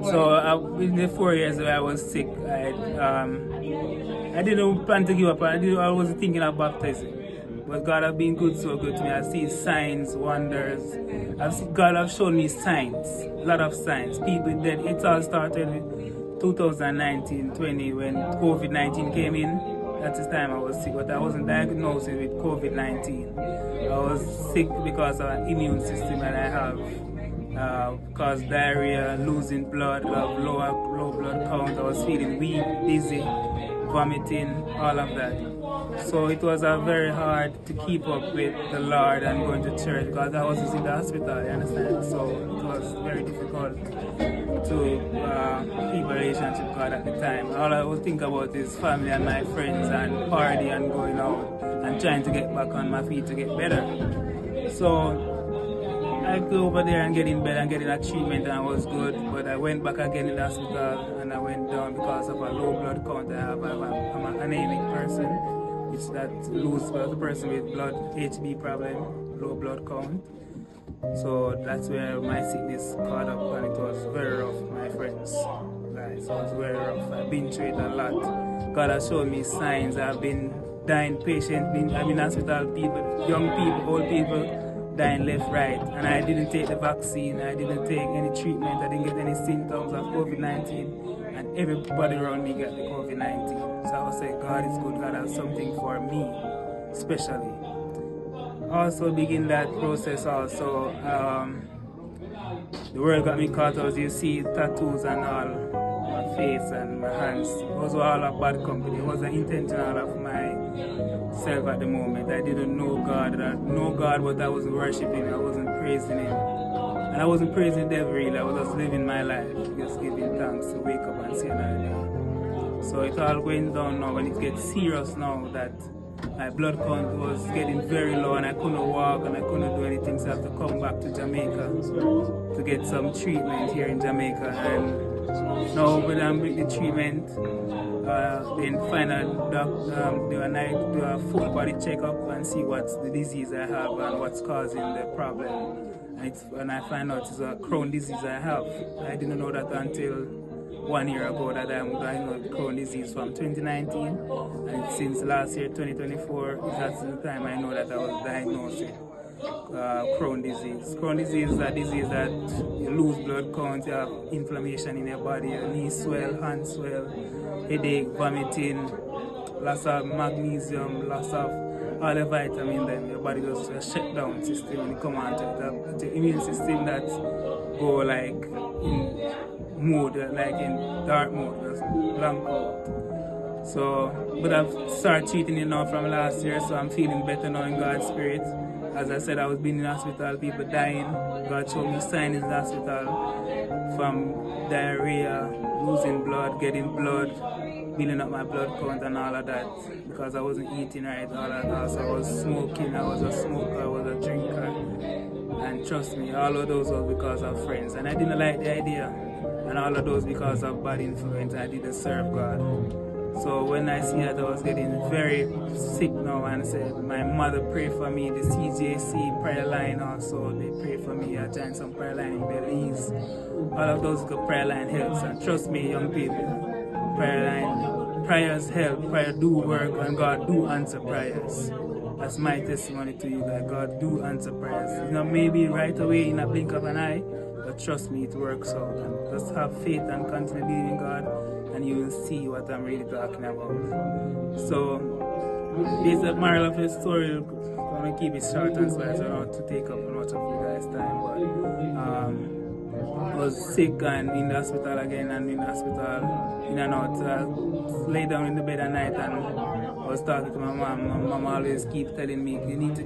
So in the 4 years that I was sick, I didn't plan to give up. I was thinking of baptism. But God has been good, so good to me. I see signs, wonders. God has shown me signs, a lot of signs. People dead. It all started with 2019-20 when COVID-19 came in. At this time I was sick, but I wasn't diagnosed with COVID-19. I was sick because of an immune system that I have. Caused diarrhea, losing blood, low blood count. I was feeling weak, dizzy, vomiting, all of that. So it was very hard to keep up with the Lord and going to church because I was in the hospital, you understand? So it was very difficult to keep a relationship with God at the time. All I would think about is family and my friends and party and going out and trying to get back on my feet to get better. So I go over there and get in bed and getting a treatment and I was good, but I went back again in the hospital and I went down because of a low blood count I have. I'm an anemic person, which that lose the person with blood HB problem, low blood count. So that's where my sickness caught up and it was very rough, my friends. Guys, it was very rough. I've been through it a lot. God has shown me signs. I've been dying patient. I've been in hospital, people, young people, old people, dying left, right, and I didn't take the vaccine, I didn't take any treatment, I didn't get any symptoms of COVID-19, and everybody around me got the COVID-19. So I would say God is good, God has something for me, especially. Also begin that process also, the world got me caught up, as you see tattoos and all, my face and my hands. Those were all a bad company. It wasn't intentional of myself at the moment. I didn't know God. I know God, but I wasn't worshiping Him. I wasn't praising Him. And I wasn't praising the devil really. I was just living my life, just giving thanks to wake up and see another day. So it's all going down now, and it gets serious now that my blood count was getting very low and I couldn't walk and I couldn't do anything, so I have to come back to Jamaica to get some treatment here in Jamaica. And now when I'm with the treatment, then find do a full body checkup and see what's the disease I have and what's causing the problem. And I find out it's a Crohn's disease I have. I didn't know that until 1 year ago that I'm diagnosed with Crohn's disease from 2019, and since last year 2024 that's the time I know that I was diagnosed with Crohn's disease. Crohn's disease is a disease that you lose blood count, you have inflammation in your body, your knees swell, hands swell, headache, vomiting, loss of magnesium, loss of all the vitamin, then your body goes to a shutdown system when you come on to the immune system that go like in mode, like in dark mode, just blank out. So, but I've started treating it now from last year, so I'm feeling better now in God's spirit. As I said, I was being in the hospital, people dying. God showed me signs in the hospital from diarrhea, losing blood, getting blood, building up my blood count and all of that because I wasn't eating right, all of that. So I was smoking, I was a smoker, I was a drinker. And trust me, all of those were because of friends. And I didn't like the idea. And all of those because of bad influence. I didn't serve God. So when I see that I was getting very sick now and said my mother prayed for me, the CJC prayer line also, they prayed for me. I joined some prayer line in Belize. All of those prayer line helps, and trust me young people, prayers help, prayer do work, and God do answer prayers. That's my testimony to you, that God do answer prayers. You know, maybe right away in a blink of an eye, but trust me, it works out. And just have faith and continue believing in God, and you will see what I'm really talking about. So, this is the moral of the story. I'm going to keep it short and sweet, so I don't want to take up much of you guys' time. But I was sick and in the hospital again, and in the hospital, in and out. Lay down in the bed at night and I was talking to my mom. My mom always keeps telling me, you need to